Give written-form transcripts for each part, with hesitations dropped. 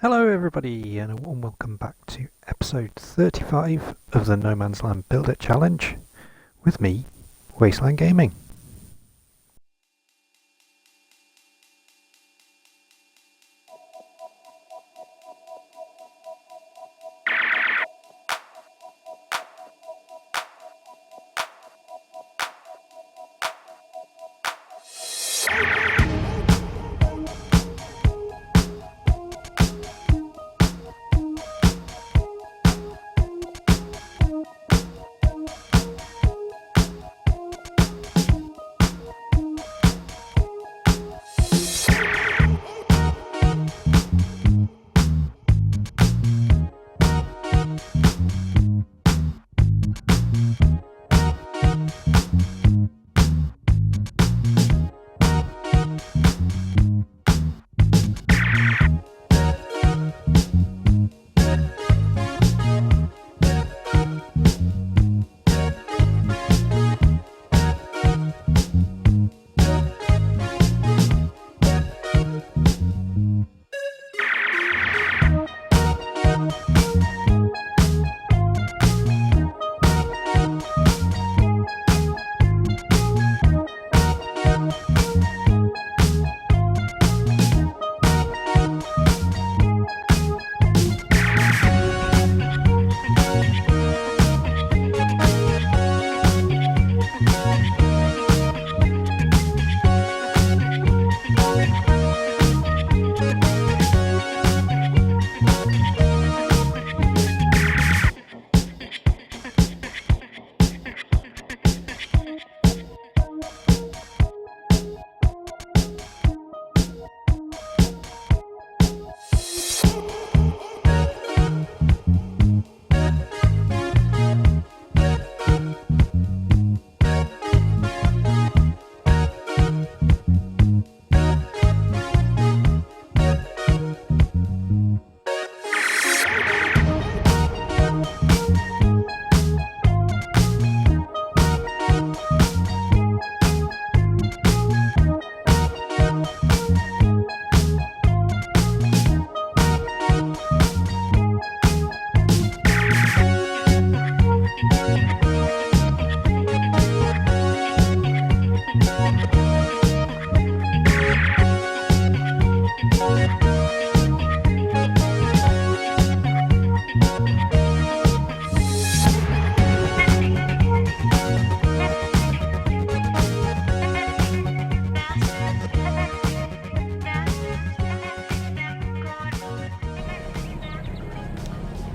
Hello everybody and a warm welcome back to episode 35 of the No Man's Land Build It Challenge with me, Wasteland Gaming.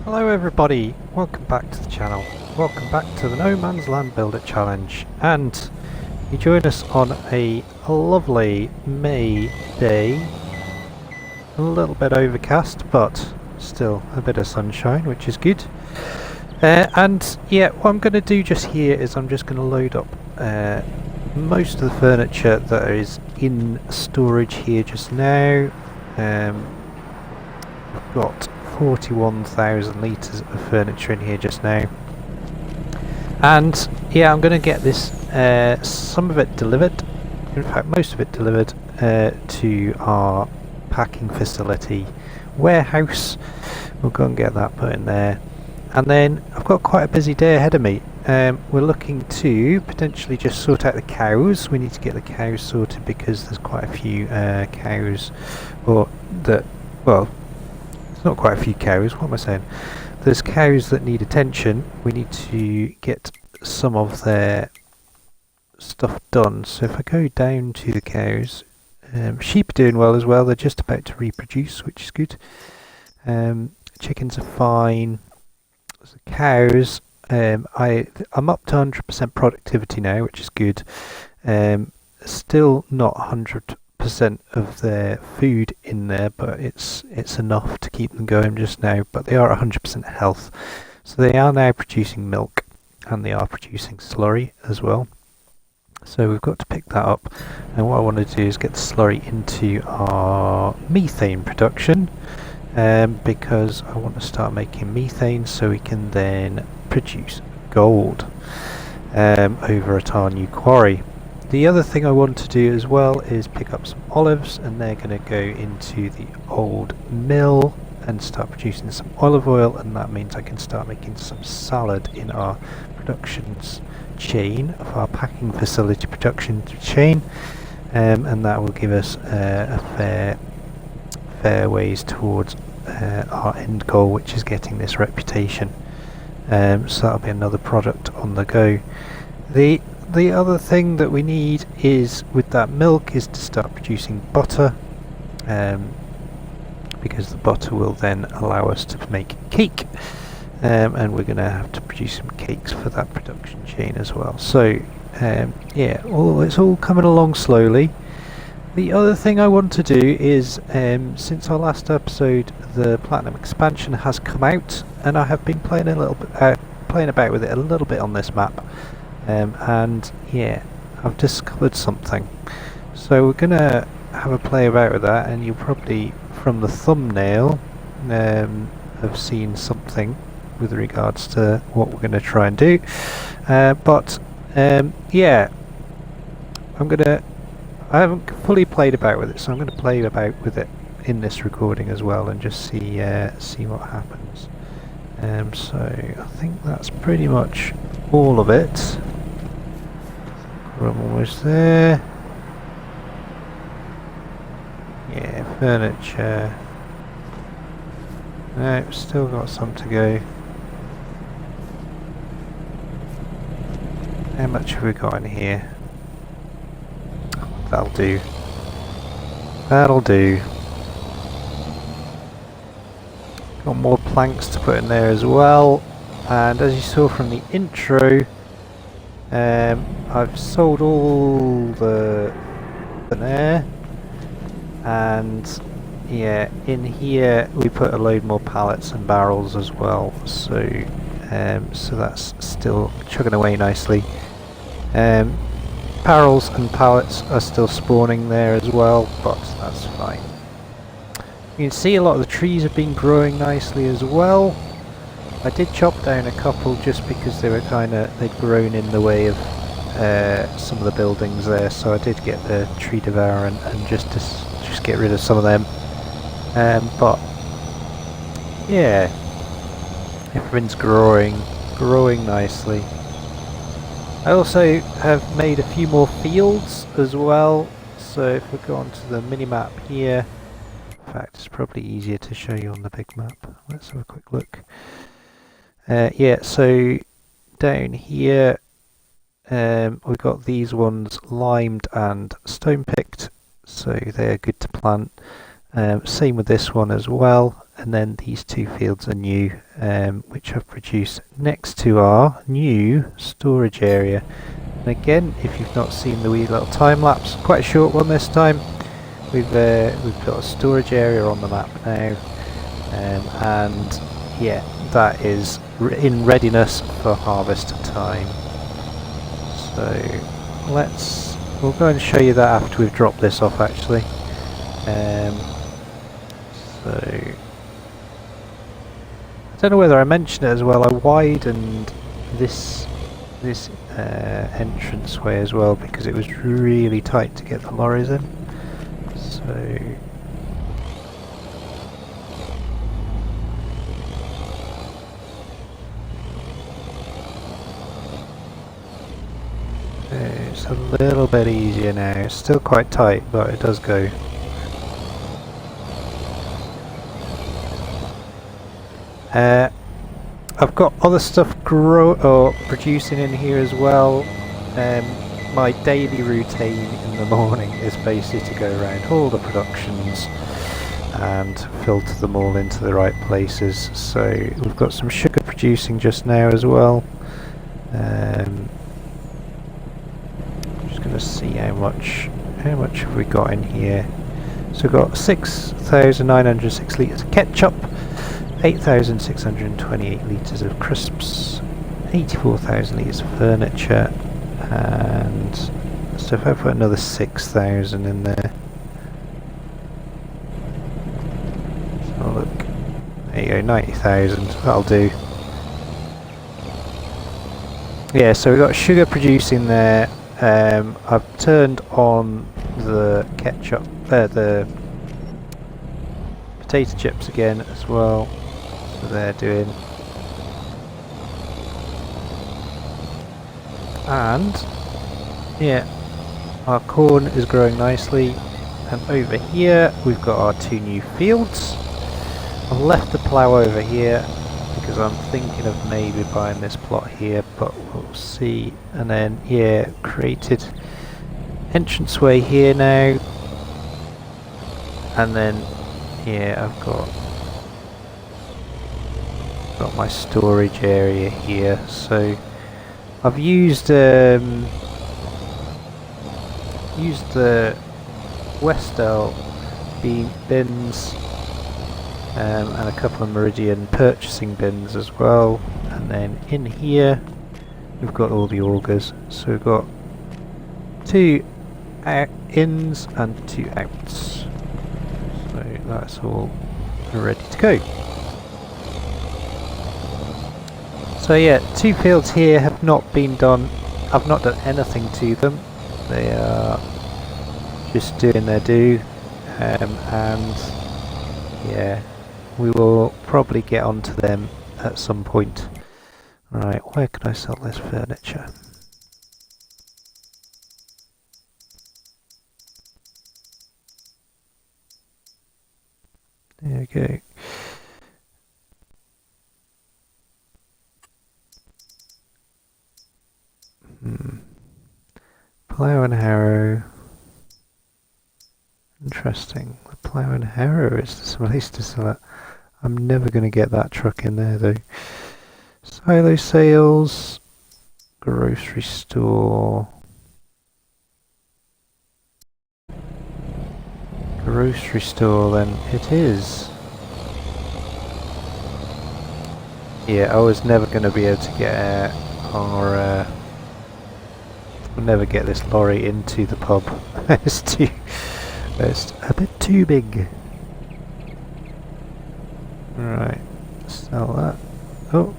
Hello everybody, welcome back to the channel, welcome back to the No Man's Land Build It Challenge, and you join us on a lovely May day, a little bit overcast but still a bit of sunshine, which is good. And yeah, what I'm going to do just here is I'm just going to load up most of the furniture that is in storage here just now. We've got 41,000 litres of furniture in here just now, and yeah, I'm going to get this some of it delivered, in fact most of it delivered to our packing facility warehouse. We'll go and get that put in there, and then I've got quite a busy day ahead of me. We're looking to potentially just sort out the cows. We need to get the cows sorted because there's quite a few cows, or that, well, not quite a few cows, what am I saying? There's cows that need attention. We need to get some of their stuff done. So if I go down to the cows, sheep are doing well as well. They're just about to reproduce, which is good. Chickens are fine. So cows, I'm up to 100% productivity now, which is good. Still not 100% of their food in there, but it's enough to keep them going just now. But they are 100% health, so they are now producing milk and they are producing slurry as well. So we've got to pick that up, and what I want to do is get the slurry into our methane production, because I want to start making methane so we can then produce gold over at our new quarry. The other thing I want to do as well is pick up some olives, and they're going to go into the old mill and start producing some olive oil, and that means I can start making some salad in our productions chain, of our packing facility production chain, and that will give us a fair ways towards our end goal, which is getting this reputation. So that'll be another product on the go. The other thing that we need is, with that milk, is to start producing butter, because the butter will then allow us to make cake, and we're going to have to produce some cakes for that production chain as well. So yeah, it's all coming along slowly. The other thing I want to do is, since our last episode, the Platinum expansion has come out, and I have been playing about with it a little bit on this map, and yeah, I've discovered something. So we're gonna have a play about with that, and you'll probably, from the thumbnail, have seen something with regards to what we're going to try and do. But yeah, I haven't fully played about with it, so I'm going to play about with it in this recording as well, and just see what happens. So I think that's pretty much all of it. We're almost there. Yeah, furniture. No, still got some to go. How much have we got in here? That'll do. That'll do. Got more planks to put in there as well. And as you saw from the intro, I've sold all the there. And yeah, in here we put a load more pallets and barrels as well. So so that's still chugging away nicely. Barrels and pallets are still spawning there as well, but that's fine. You can see a lot of the trees have been growing nicely as well. I did chop down a couple just because they were they'd grown in the way of some of the buildings there, so I did get the tree devourer and just get rid of some of them. But yeah, everything's growing nicely. I also have made a few more fields as well, so if we go onto the mini-map here, in fact it's probably easier to show you on the big map. Let's have a quick look. Yeah, so down here we've got these ones limed and stone picked, so they're good to plant. Same with this one as well, and then these two fields are new, which I've produced next to our new storage area. And again, if you've not seen the wee little time lapse, quite a short one this time, we've got a storage area on the map now, and yeah, that is in readiness for harvest time. So we'll go and show you that after we've dropped this off actually. So I don't know whether I mentioned it as well, I widened this entranceway as well because it was really tight to get the lorries in. So it's a little bit easier now. It's still quite tight, but it does go. I've got other stuff producing in here as well. My daily routine in the morning is basically to go around all the productions and filter them all into the right places. So we've got some sugar producing just now as well. Just going to see how much have we got in here. So we've got 6,906 litres of ketchup, 8,628 litres of crisps, 84,000 litres of furniture, and so if I put another 6,000 in there, so look, there you go, 90,000, that'll do. Yeah, so we've got sugar producing there. I've turned on the ketchup, the potato chips again as well. So they're doing. And yeah, our corn is growing nicely. And over here we've got our 2 new fields. I've left the plough over here because I'm thinking of maybe buying this plot here, but we'll see. And then yeah, created entranceway here now. And then yeah, I've got my storage area here. So I've used the Westell bins and a couple of Meridian purchasing bins as well, and then in here we've got all the augers. So we've got 2 ins and 2 outs, so that's all ready to go. So yeah, 2 fields here have not been done. I've not done anything to them. They are just doing their due, and yeah, we will probably get onto them at some point. Right, where can I sell this furniture? There we go. Plough and harrow. Interesting. The plough and harrow is the place to sell it. I'm never going to get that truck in there though. Silo sales. Grocery store. Grocery store then it is. Yeah, I was never going to be able to get our we'll never get this lorry into the pub. It's a bit too big. Right, sell that. Oh.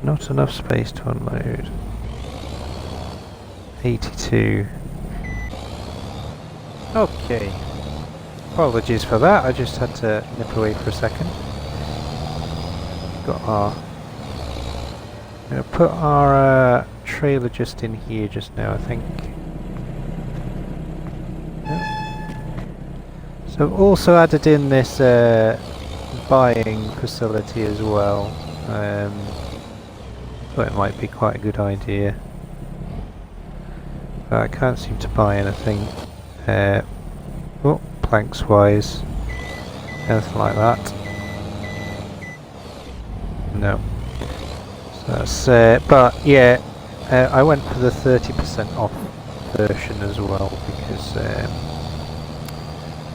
Not enough space to unload. 82. Okay. Apologies for that, I just had to nip away for a second. Got our... I'm going to put our trailer just in here just now, I think. Yep. So I've also added in this buying facility as well. Thought it might be quite a good idea. But I can't seem to buy anything. Oh, planks wise. Anything like that. No. So that's, but yeah, I went for the 30% off version as well because,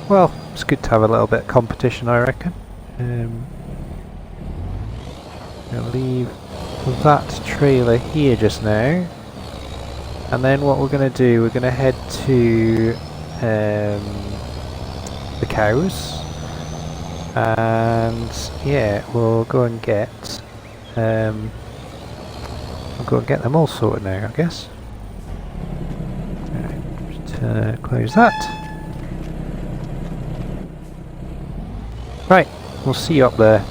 well, it's good to have a little bit of competition, I reckon. I'll leave that trailer here just now, and then what we're going to do, we're going to head to the cows, and yeah, we'll go and get them all sorted now, I guess. Right, just close that. Right, we'll see you up there.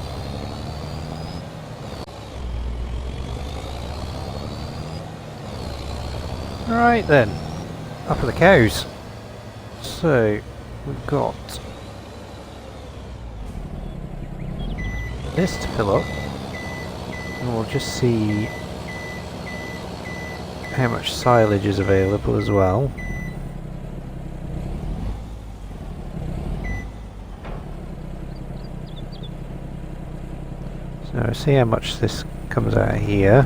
Right then, up for the cows. So we've got this to fill up, and we'll just see how much silage is available as well. So see how much this comes out of here.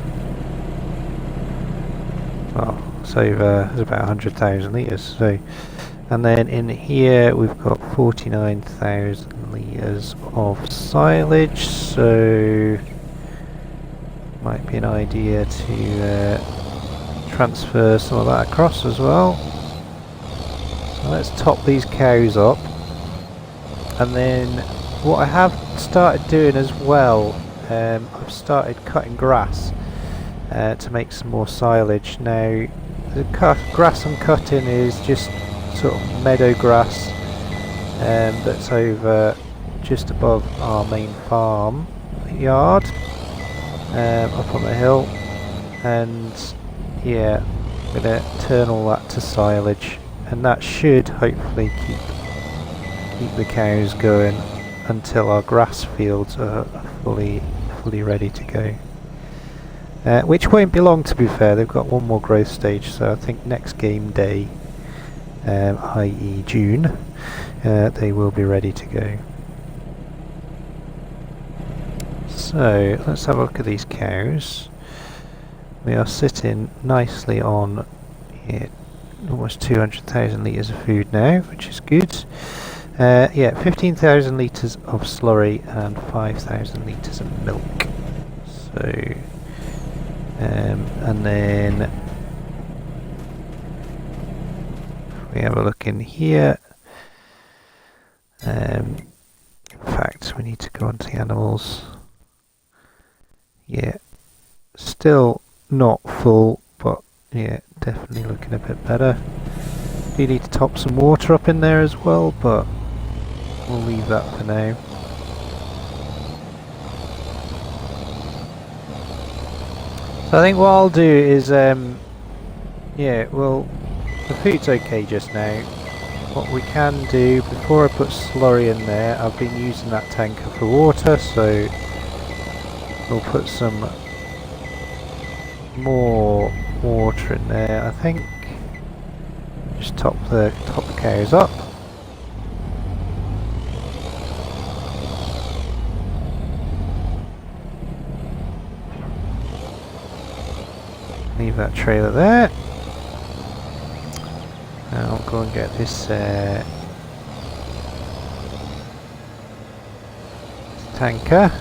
Well, it's over, it's about 100,000 litres. So, and then in here we've got 49,000 litres of silage. So might be an idea to transfer some of that across as well. So let's top these cows up, and then what I have started doing as well, I've started cutting grass to make some more silage. Now the grass I'm cutting is just sort of meadow grass that's over just above our main farm yard, up on the hill, and yeah, I'm going to turn all that to silage, and that should hopefully keep the cows going until our grass fields are fully ready to go. Which won't be long, to be fair. They've got one more growth stage, so I think next game day, i.e. June, they will be ready to go. So let's have a look at these cows. We are sitting nicely on almost 200,000 litres of food now, which is good. Yeah, 15,000 litres of slurry and 5,000 litres of milk. So, and then if we have a look in here, in fact we need to go on to the animals. Yeah, still not full, but yeah, definitely looking a bit better. Do need to top some water up in there as well, but we'll leave that for now. So I think what I'll do is, yeah, well, the food's okay just now. What we can do, before I put slurry in there, I've been using that tanker for water, so we'll put some more water in there, I think. Just top the cows up. Leave that trailer there. Now I'll go and get this tanker.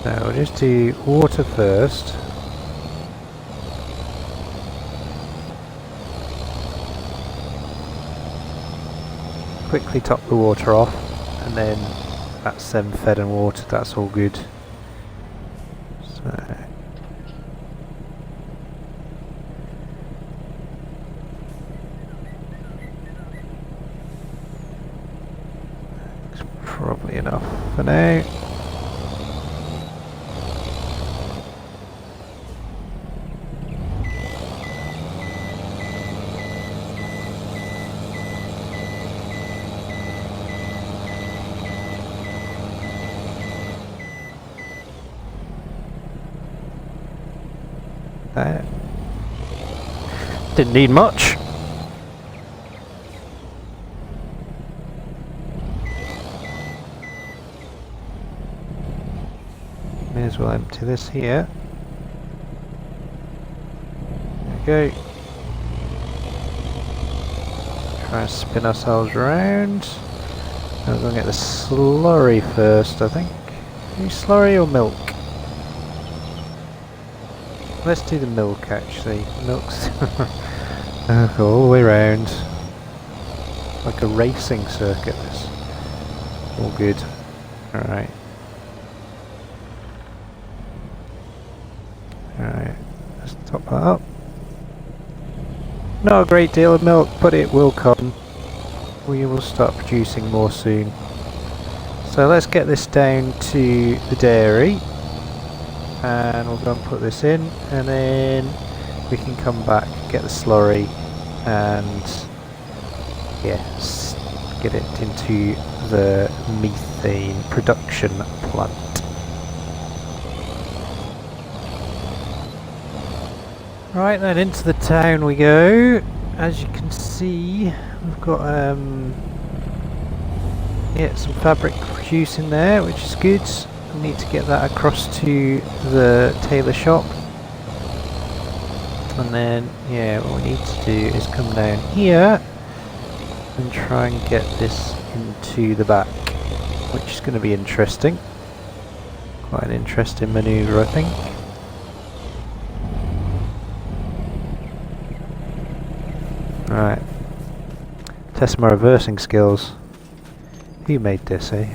So we'll just do water first. Quickly top the water off, and then that's them fed and watered, that's all good. So it's probably enough for now. Didn't need much. May as well empty this here. There we go. Try and spin ourselves around. We're going to get the slurry first, I think. Slurry or milk? Let's do the milk actually. Milk's all the way around. Like a racing circuit this. All good. Alright. Alright. Let's top that up. Not a great deal of milk, but it will come. We will start producing more soon. So let's get this down to the dairy. And we'll go and put this in, and then we can come back, get the slurry, and yes, get it into the methane production plant. Right then, into the town we go. As you can see, we've got yeah, some fabric producing there, which is good. We need to get that across to the tailor shop, and then yeah, what we need to do is come down here and try and get this into the back, which is going to be interesting. Quite an interesting manoeuvre, I think. Right. Test my reversing skills. Who made this, eh?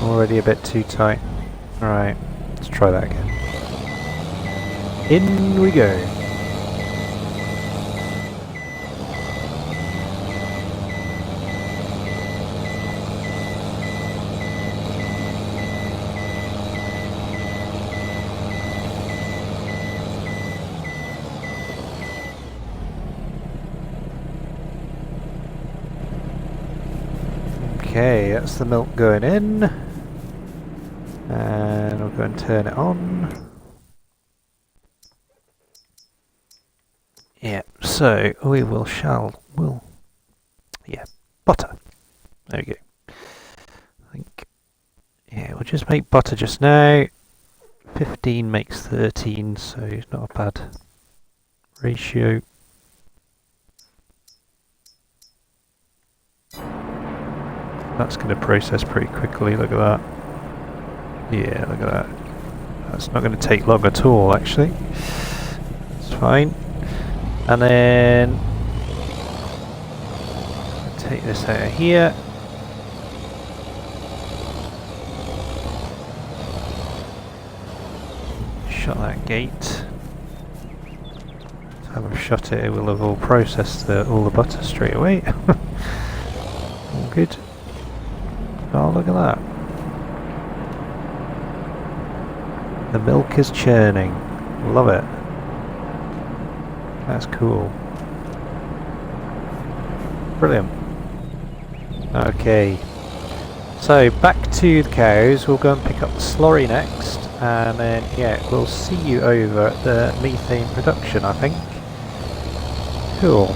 Already a bit too tight. Alright, let's try that again. In we go. Okay, that's the milk going in, and we'll go and turn it on. Yeah, so we will butter. There we go. I think, yeah, we'll just make butter just now. 15 makes 13, so it's not a bad ratio. That's going to process pretty quickly, look at that. Yeah, look at that. That's not going to take long at all, actually. It's fine. And then take this out of here. Shut that gate. Time I've shut it, it will have all processed all the butter straight away. All good. Oh, look at that. The milk is churning. Love it. That's cool. Brilliant. Okay. So, back to the cows. We'll go and pick up the slurry next. And then, yeah, we'll see you over at the methane production, I think. Cool.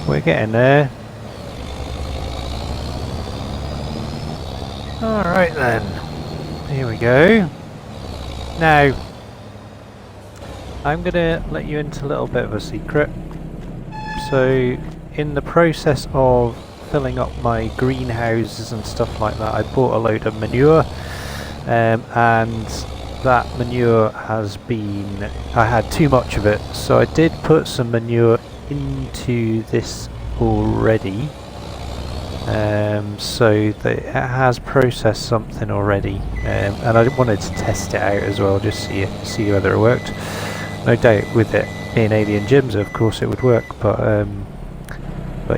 We're getting there. Alright then, here we go. Now, I'm going to let you into a little bit of a secret. So, in the process of filling up my greenhouses and stuff like that, I bought a load of manure, and that manure has been, I had too much of it, so I did put some manure into this already. So that it has processed something already, and I wanted to test it out as well, just see whether it worked. No doubt with it being alien gyms, of course it would work, but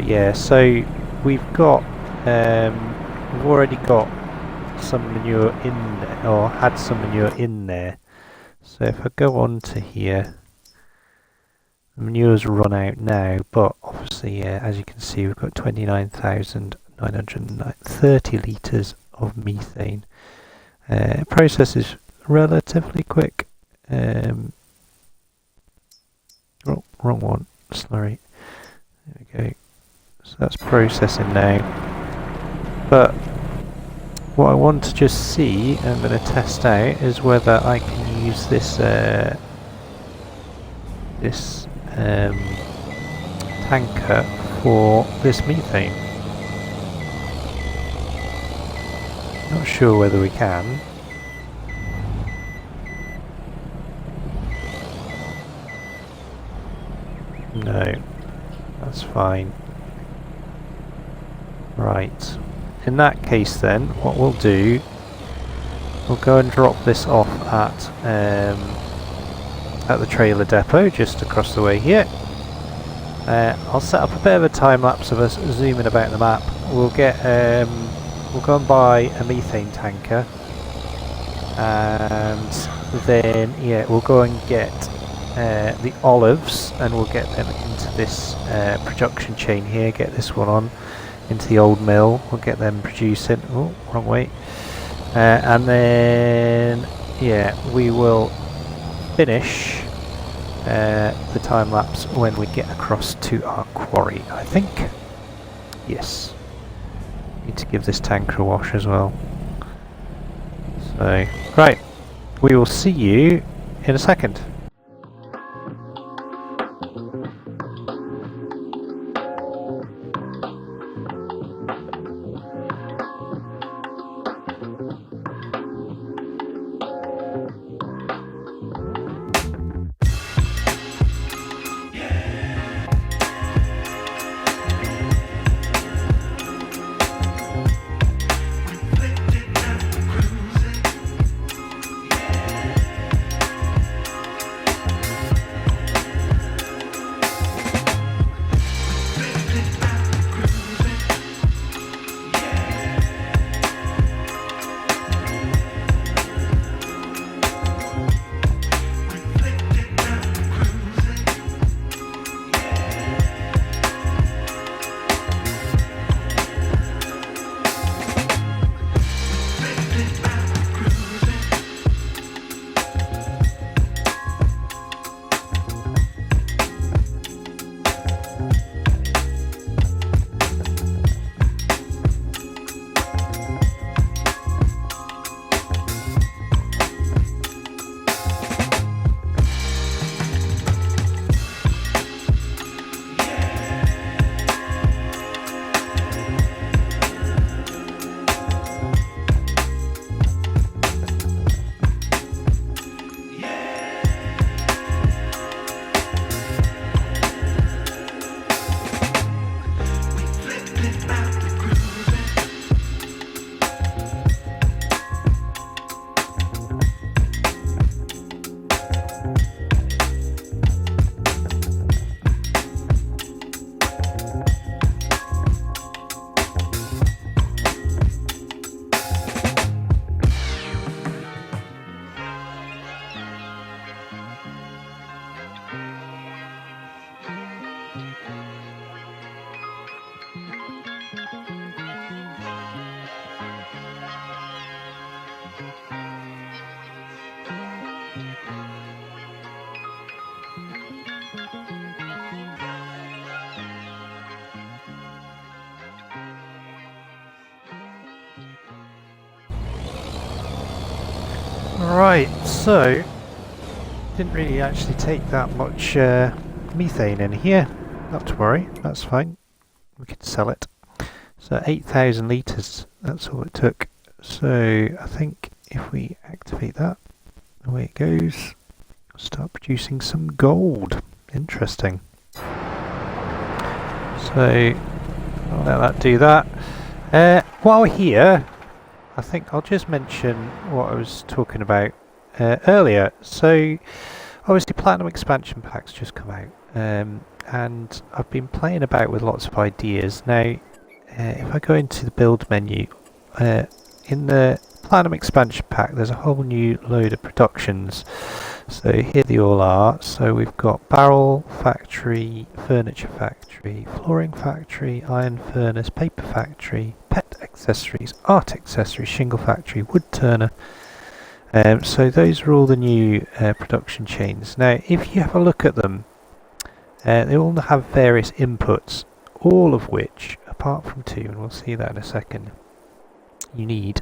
yeah. So we've already got some manure in there, or had some manure in there. So if I go on to here, the manure's run out now, but obviously, yeah, as you can see, we've got 29,930 litres of methane. Process is relatively quick. Oh, wrong one, slurry. There we go. So that's processing now. But what I want to just see, I'm going to test out, is whether I can use this tanker for this methane. Not sure whether we can. No, that's fine. Right. In that case then, what we'll do, we'll go and drop this off at the trailer depot just across the way here. I'll set up a bit of a time lapse of us zooming about the map. We'll go and buy a methane tanker, and then yeah, we'll go and get the olives, and we'll get them into this production chain here. Get this one on into the old mill. We'll get them producing. Oh, wrong way. And then yeah, we will finish the time lapse when we get across to our quarry, I think. Yes. Need to give this tanker a wash as well. So, right. We will see you in a second. Right, so didn't really actually take that much methane in here. Not to worry, that's fine. We could sell it. So 8,000 litres, that's all it took. So I think if we activate that, away it goes. Start producing some gold. Interesting. So I'll let that do that. While we're here, I think I'll just mention what I was talking about earlier. So obviously Platinum expansion packs just come out, and I've been playing about with lots of ideas. Now if I go into the build menu, in the Platinum expansion pack there's a whole new load of productions. So here they all are. So we've got barrel factory, furniture factory, flooring factory, iron furnace, paper factory, pet accessories, art accessories, shingle factory, wood turner. So those are all the new production chains. Now if you have a look at them, they all have various inputs, all of which, apart from two, and we'll see that in a second, you need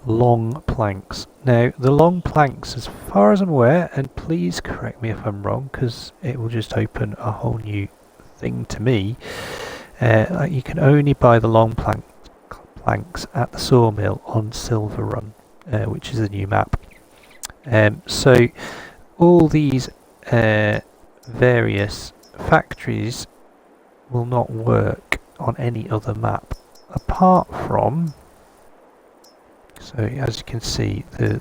long planks. Now the long planks, as far as I'm aware, and please correct me if I'm wrong because it will just open a whole new thing to me, you can only buy the long planks at the sawmill on Silver Run, which is a new map. So all these various factories will not work on any other map apart from, so as you can see, the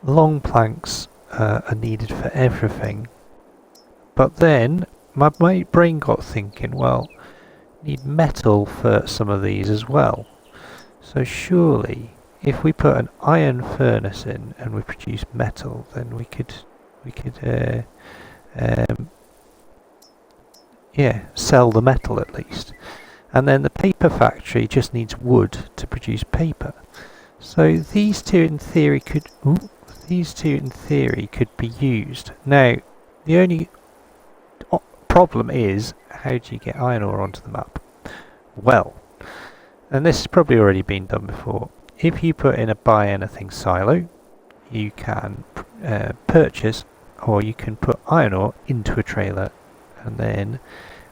long planks are needed for everything. But then my brain got thinking, well, need metal for some of these as well. So surely if we put an iron furnace in and we produce metal, then we could sell the metal at least. And then the paper factory just needs wood to produce paper. So these two in theory could be used. Now the only problem is, how do you get iron ore onto the map? Well, and this has probably already been done before. If you put in a buy anything silo, you can purchase, or you can put iron ore into a trailer, and then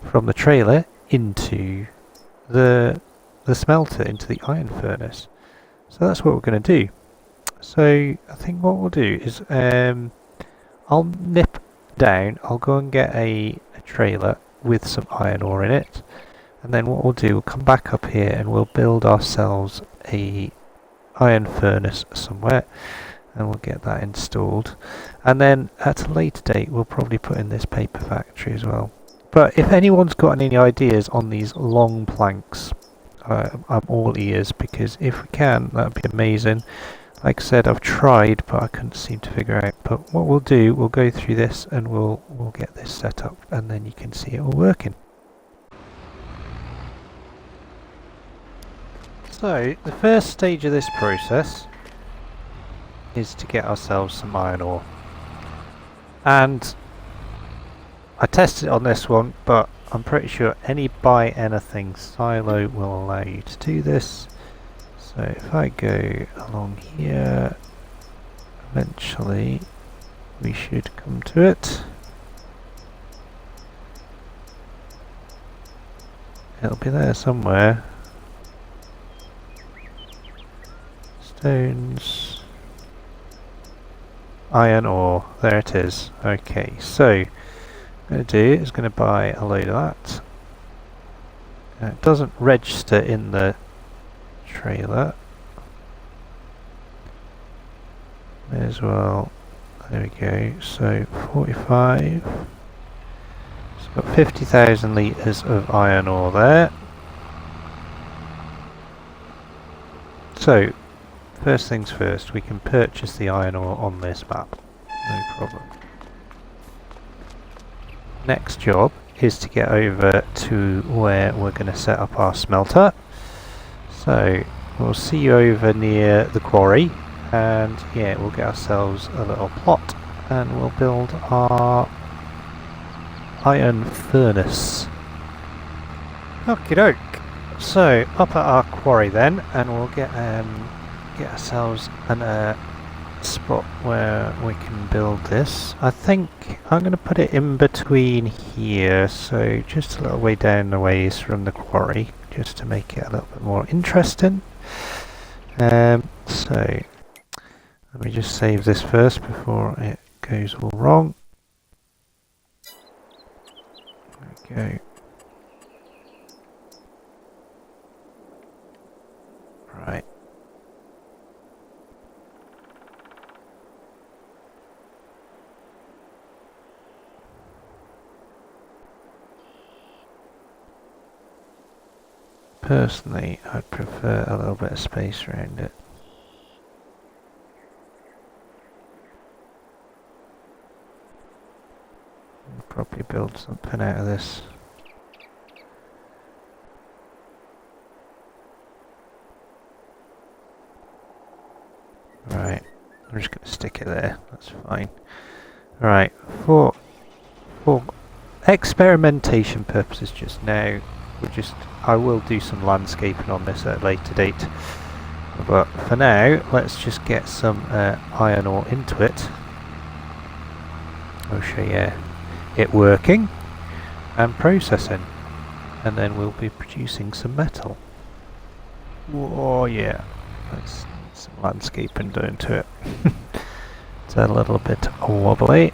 from the trailer into the smelter, into the iron furnace. So that's what we're going to do. So I think what we'll do is I'll nip down, I'll go and get a trailer with some iron ore in it, and then what we'll do, we'll come back up here and we'll build ourselves a iron furnace somewhere, and we'll get that installed, and then at a later date we'll probably put in this paper factory as well. But if anyone's got any ideas on these long planks, I'm all ears, because if we can, that would be amazing. Like I said, I've tried, but I couldn't seem to figure out. But what we'll do, we'll go through this and we'll get this set up, and then you can see it all working. So the first stage of this process is to get ourselves some iron ore. And I tested it on this one, but I'm pretty sure any buy anything silo will allow you to do this. So if I go along here, eventually we should come to it. It'll be there somewhere. Stones, iron ore, there it is. Okay, so what I'm going to do is going to buy a load of that. It doesn't register in the trailer. May as well. There we go. So 45. It's got 50,000 litres of iron ore there. So first things first, we can purchase the iron ore on this map. No problem. Next job is to get over to where we're going to set up our smelter. So we'll see you over near the quarry, and yeah, we'll get ourselves a little plot and we'll build our iron furnace. Okie doke. So up at our quarry then, and we'll get ourselves a spot where we can build this. I think I'm going to put it in between here, so just a little way down the ways from the quarry, just to make it a little bit more interesting. So let me just save this first before it goes all wrong. There we go. Right. Personally, I'd prefer a little bit of space around it. I'll probably build something out of this. Right, I'm just going to stick it there, that's fine. Right, for experimentation purposes just now, I will do some landscaping on this at a later date, but for now let's just get some iron ore into it. I'll show you it working and processing, and then we'll be producing some metal. Oh yeah, let's need some landscaping done to it. It's a little bit wobbly.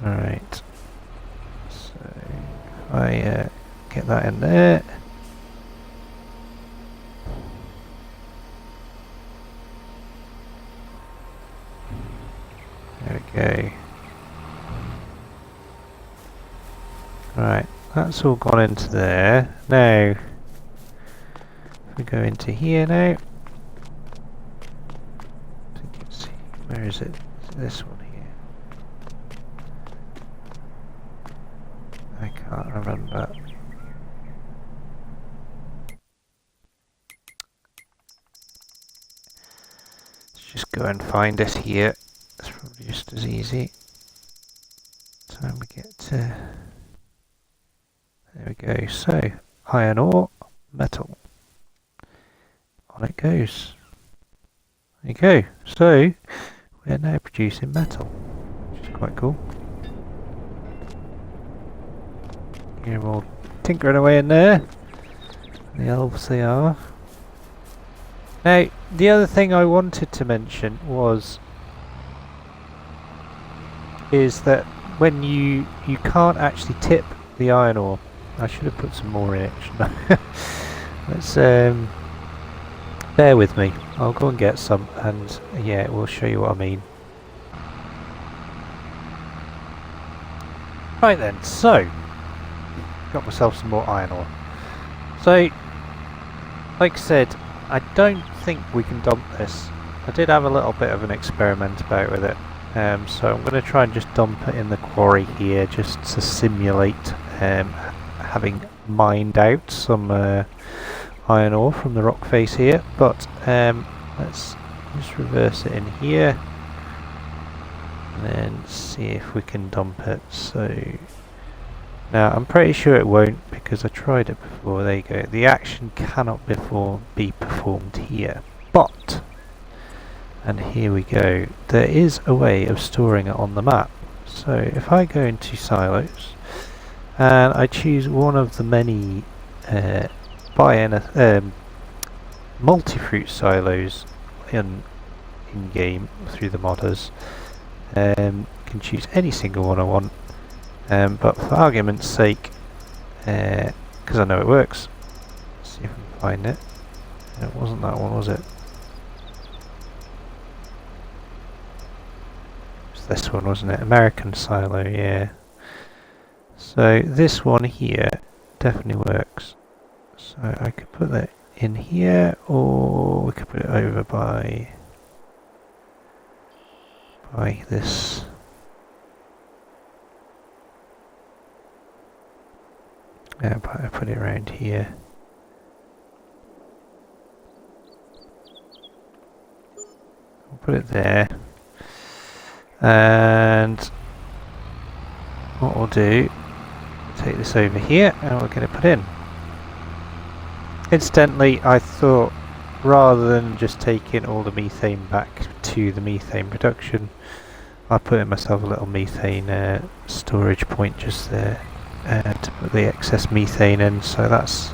Alright, so if I get that in there. There we go. Right, that's all gone into there. Now, if we go into here now, I think you can see, where is it? Is it this one here? I can't remember. Just go and find it here. It's probably just as easy. Time we get to... There we go. So, iron ore, metal. On it goes. There you go. So, we're now producing metal, which is quite cool. Hear them all tinkering away in there. The elves they are. Now, the other thing I wanted to mention is that when you can't actually tip the iron ore. I should have put some more in it, shouldn't I? Let's bear with me. I'll go and get some, and yeah, we'll show you what I mean. Right then, so got myself some more iron ore. So, like I said, I don't think we can dump this. I did have a little bit of an experiment about with it, so I'm going to try and just dump it in the quarry here, just to simulate having mined out some iron ore from the rock face here. But let's just reverse it in here, and then see if we can dump it. So now I'm pretty sure it won't, because I tried it before. There you go. The action cannot be performed here. But, and here we go, there is a way of storing it on the map. So if I go into silos and I choose one of the many multi-fruit silos in game through the modders, can choose any single one I want. But for argument's sake, because I know it works, let's see if I can find it. It wasn't that one, was it? It was this one, wasn't it? American silo, yeah. So this one here definitely works. So I could put that in here, or we could put it over by this. Yeah, but I put it around here. I'll put it there. And what we'll do, take this over here, and we're going to put in. Incidentally, I thought rather than just taking all the methane back to the methane production, I put in myself a little methane storage point just there to put the excess methane in. So that's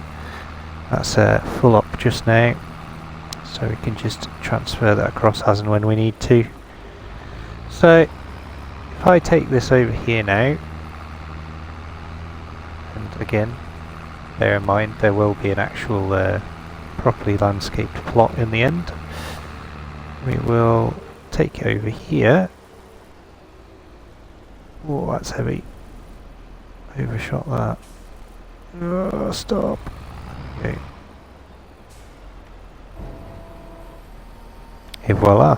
full up just now, so we can just transfer that across as and when we need to. So if I take this over here now, and again bear in mind there will be an actual properly landscaped plot in the end, we will take it over here. Oh, that's heavy. Overshot that. Oh, stop. Okay. Et voila.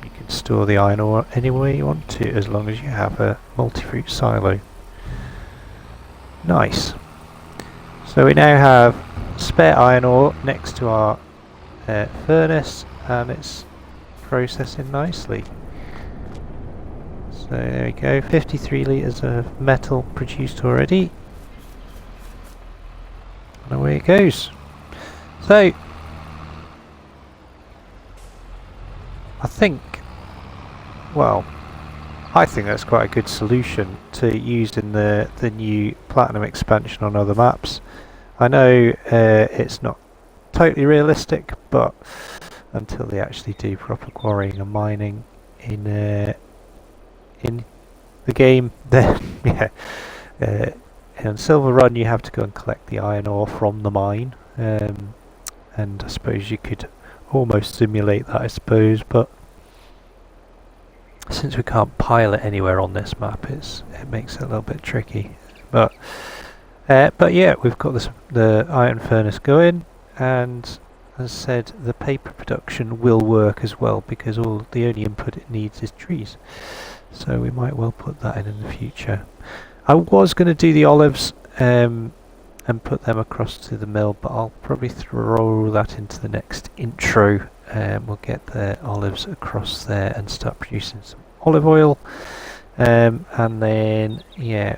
You can store the iron ore anywhere you want to, as long as you have a multi-fruit silo. Nice. So we now have spare iron ore next to our furnace, and it's processing nicely. So there we go, 53 litres of metal produced already. And away it goes. So I think that's quite a good solution to use in the new Platinum expansion on other maps. I know it's not totally realistic, but until they actually do proper quarrying and mining in the game, then yeah. In Silver Run you have to go and collect the iron ore from the mine, and I suppose you could almost simulate that, I suppose, but since we can't pile it anywhere on this map, it makes it a little bit tricky. But yeah, we've got the iron furnace going, and as I said, the paper production will work as well, because the only input it needs is trees. So we might well put that in the future. I was going to do the olives and put them across to the mill, but I'll probably throw that into the next intro. We'll get the olives across there and start producing some olive oil, and then yeah,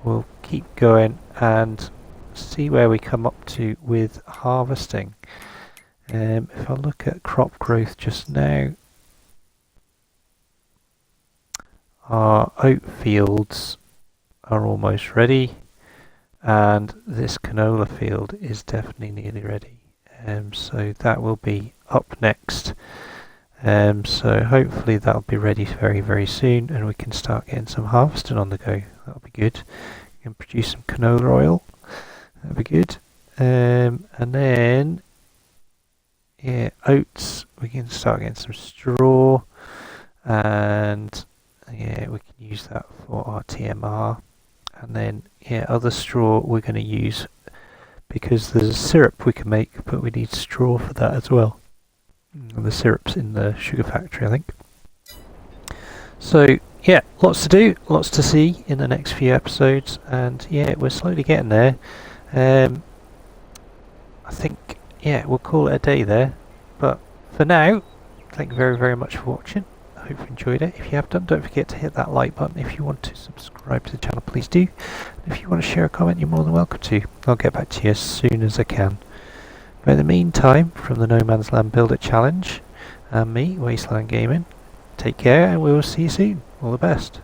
we'll keep going and see where we come up to with harvesting. If I look at crop growth just now, our oat fields are almost ready, and this canola field is definitely nearly ready. So that will be up next. So hopefully that'll be ready very, very soon, and we can start getting some harvesting on the go. That'll be good. We can produce some canola oil. That'll be good. And then, yeah, oats. We can start getting some straw, and yeah, we can use that for our TMR. And then, yeah, other straw we're going to use because there's a syrup we can make, but we need straw for that as well. And the syrup's in the sugar factory, I think. So yeah, lots to do, lots to see in the next few episodes, and yeah, we're slowly getting there. I think, yeah, we'll call it a day there, but for now, thank you very, very much for watching. I hope you enjoyed it. If you have done, don't forget to hit that like button. If you want to subscribe to the channel, please do. And if you want to share a comment, you're more than welcome to. I'll get back to you as soon as I can. But in the meantime, from the No Man's Land Build It Challenge and me, Wasteland Gaming, take care and we will see you soon. All the best.